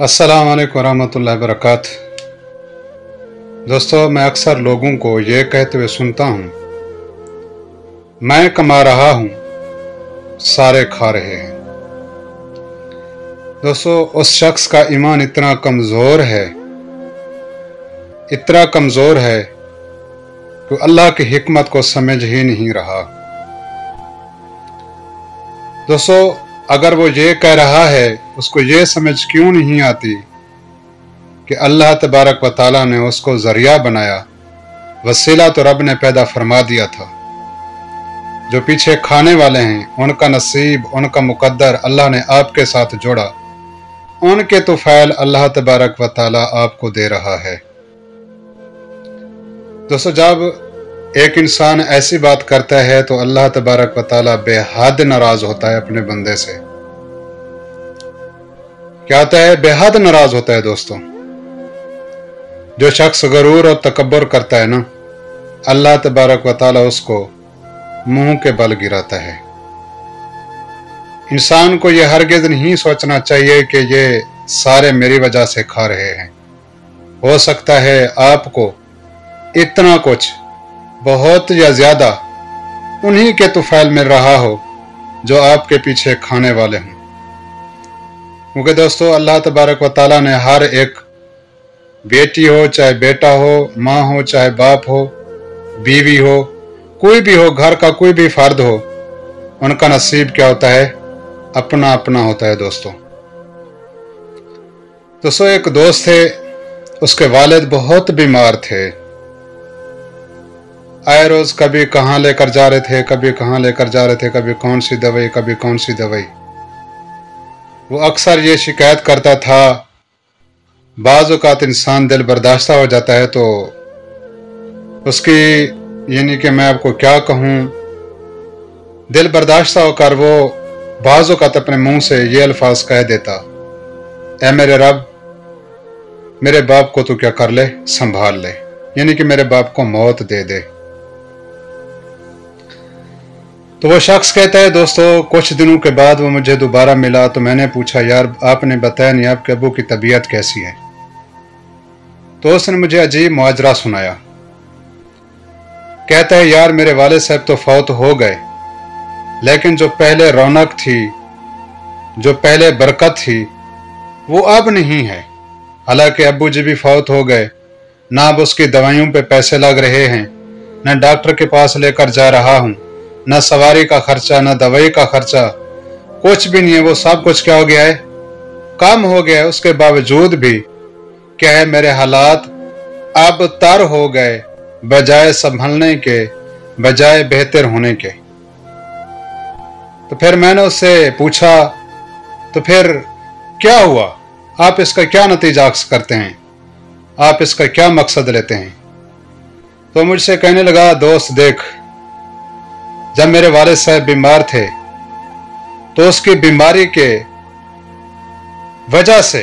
अस्सलाम वालेकुम रहमतुल्लाहि वबरकातुहू। दोस्तों, मैं अक्सर लोगों को ये कहते हुए सुनता हूँ, मैं कमा रहा हूँ, सारे खा रहे हैं। दोस्तों, उस शख्स का ईमान इतना कमज़ोर है कि अल्लाह की हिकमत को समझ ही नहीं रहा। दोस्तों, अगर वो ये कह रहा है, उसको ये समझ क्यों नहीं आती कि अल्लाह तबारक व तआला ने उसको ज़रिया बनाया, वसीला तो रब ने पैदा फरमा दिया था। जो पीछे खाने वाले हैं, उनका नसीब, उनका मुकद्दर अल्लाह ने आपके साथ जोड़ा, उनके तुफ़ैल अल्लाह तबारक व तआला आपको दे रहा है। दोस्तों, जब एक इंसान ऐसी बात करता है तो अल्लाह तबारक व तआला बेहद नाराज होता है अपने बंदे से। क्या होता है? बेहद नाराज होता है। दोस्तों, जो शख्स गरूर और तकब्बुर करता है ना, अल्लाह तबारक व तआला उसको मुंह के बल गिराता है। इंसान को यह हरगिज़ नहीं सोचना चाहिए कि ये सारे मेरी वजह से खा रहे हैं। हो सकता है आपको इतना कुछ बहुत या ज्यादा उन्हीं के तुफ़ैल मिल रहा हो जो आपके पीछे खाने वाले हों। क्योंकि दोस्तों, अल्लाह तबारक व तआला ने हर एक बेटी हो, चाहे बेटा हो, माँ हो, चाहे बाप हो, बीवी हो, कोई भी हो, घर का कोई भी फर्द हो, उनका नसीब क्या होता है? अपना अपना होता है। दोस्तों, एक दोस्त थे, उसके वालिद बहुत बीमार थे। आए रोज कभी कहाँ लेकर जा रहे थे, कभी कहाँ लेकर जा रहे थे, कभी कौन सी दवाई, कभी कौन सी दवाई। वो अक्सर ये शिकायत करता था, बाज़ औक़ात इंसान दिल बर्दाश्ता हो जाता है तो उसकी, यानी कि मैं आपको क्या कहूँ, दिल बर्दाश्ता होकर वो बाज़ औक़ात अपने मुंह से ये अल्फाज कह देता, ऐ मेरे रब, मेरे बाप को तू क्या कर ले, संभाल ले, यानी कि मेरे बाप को मौत दे दे। तो वो शख्स कहता है, दोस्तों, कुछ दिनों के बाद वो मुझे दोबारा मिला तो मैंने पूछा, यार आपने बताया नहीं आपके अबू की तबीयत कैसी है? तो उसने मुझे अजीब मुआजरा सुनाया। कहता है, यार मेरे वालिद साहब तो फौत हो गए, लेकिन जो पहले रौनक थी, जो पहले बरकत थी, वो अब नहीं है। हालांकि अब्बू जी भी फौत हो गए, ना अब उसकी दवाइयों पे पैसे लग रहे हैं, न डॉक्टर के पास लेकर जा रहा हूँ, न सवारी का खर्चा, न दवाई का खर्चा, कुछ भी नहीं है। वो सब कुछ क्या हो गया है? कम हो गया है। उसके बावजूद भी क्या है, मेरे हालात अब तर हो गए, बजाय संभलने के, बजाय बेहतर होने के। तो फिर मैंने उससे पूछा, तो फिर क्या हुआ? आप इसका क्या नतीजा करते हैं? आप इसका क्या मकसद लेते हैं? तो मुझसे कहने लगा, दोस्त देख, जब मेरे वालिद साहब बीमार थे तो उसकी बीमारी के वजह से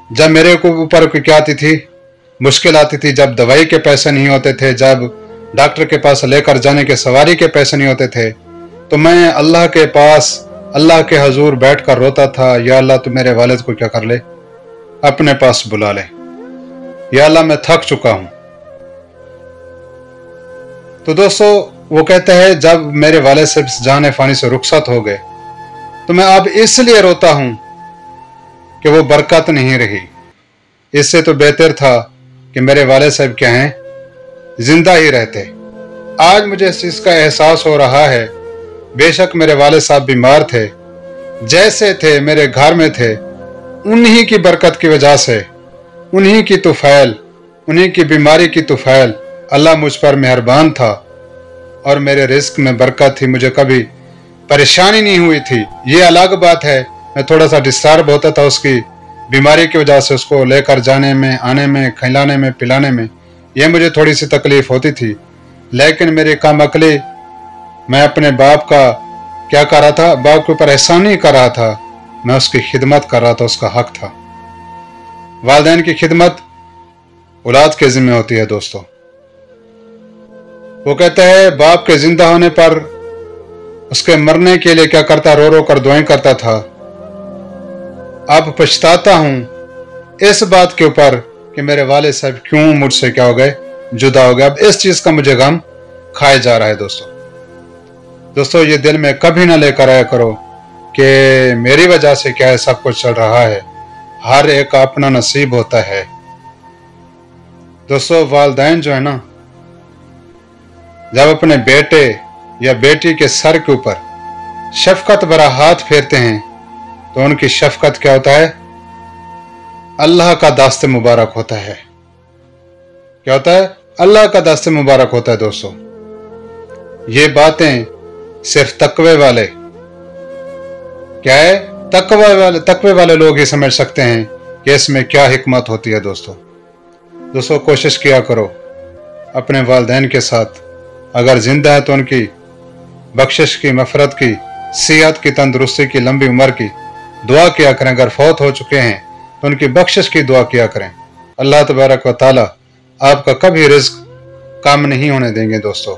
जब मेरे को ऊपर क्या आती थी, मुश्किल आती थी, जब दवाई के पैसे नहीं होते थे, जब डॉक्टर के पास लेकर जाने के सवारी के पैसे नहीं होते थे, तो मैं अल्लाह के पास, अल्लाह के हजूर बैठकर रोता था, या अल्लाह तू मेरे वालिद को क्या कर ले, अपने पास बुला ले, या अल्लाह मैं थक चुका हूं। तो दोस्तों, वो कहता है, जब मेरे वालिद से जाने फानी से रुखसत हो गए तो मैं अब इसलिए रोता हूं कि वो बरकत नहीं रही। इससे तो बेहतर था कि मेरे वालिद साहब क्या हैं, जिंदा ही रहते। आज मुझे इस चीज का एहसास हो रहा है, बेशक मेरे वालिद साहब बीमार थे, जैसे थे मेरे घर में थे, उन्हीं की बरकत की वजह से, उन्हीं की तुफ़ैल, उन्हीं की बीमारी की तुफ़ैल, अल्लाह मुझ पर मेहरबान था और मेरे रिस्क में बरकत थी, मुझे कभी परेशानी नहीं हुई थी। ये अलग बात है, मैं थोड़ा सा डिस्टर्ब होता था उसकी बीमारी की वजह से, उसको लेकर जाने में, आने में, खिलाने में, पिलाने में, ये मुझे थोड़ी सी तकलीफ होती थी। लेकिन मेरी कम अकली, मैं अपने बाप का क्या कर रहा था, बाप के ऊपर एहसान नहीं कर रहा था, मैं उसकी खिदमत कर रहा था, उसका हक था। वालिदैन की खिदमत औलाद के जिम्मे होती है। दोस्तों, वो कहता है, बाप के जिंदा होने पर उसके मरने के लिए क्या करता, रो रो कर दुआएं करता था। अब पछताता हूं इस बात के ऊपर कि मेरे वालिद साहब क्यों मुझसे क्या हो गए, जुदा हो गए। अब इस चीज का मुझे गम खाया जा रहा है। दोस्तों ये दिल में कभी ना लेकर आया करो कि मेरी वजह से क्या है सब कुछ चल रहा है। हर एक का अपना नसीब होता है। दोस्तों वालिदैन जो है ना, जब अपने बेटे या बेटी के सर के ऊपर शफकत भरा हाथ फेरते हैं तो उनकी शफकत क्या होता है, अल्लाह का दास्ते मुबारक होता है। क्या होता है, अल्लाह का दास्ते मुबारक होता है। दोस्तों ये बातें सिर्फ तकवे वाले, क्या है, तकवे वाले लोग ही समझ सकते हैं कि इसमें क्या हिकमत होती है। दोस्तों कोशिश किया करो अपने वालिदैन के साथ, अगर जिंदा है तो उनकी बख्शिश की, मफरत की, सेहत की, तंदुरुस्ती की, लंबी उम्र की दुआ किया करें। अगर फौत हो चुके हैं तो उनकी बख्शिश की दुआ किया करें। अल्लाह तबारक व तआला आपका कभी रिज्क कम नहीं होने देंगे। दोस्तों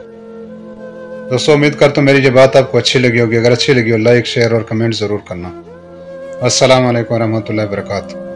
उम्मीद करता हूं मेरी ये बात आपको अच्छी लगी होगी। अगर अच्छी लगी हो लाइक, शेयर और कमेंट जरूर करना। अस्सलाम वालेकुम रहमतुल्लाहि व बरकातहू।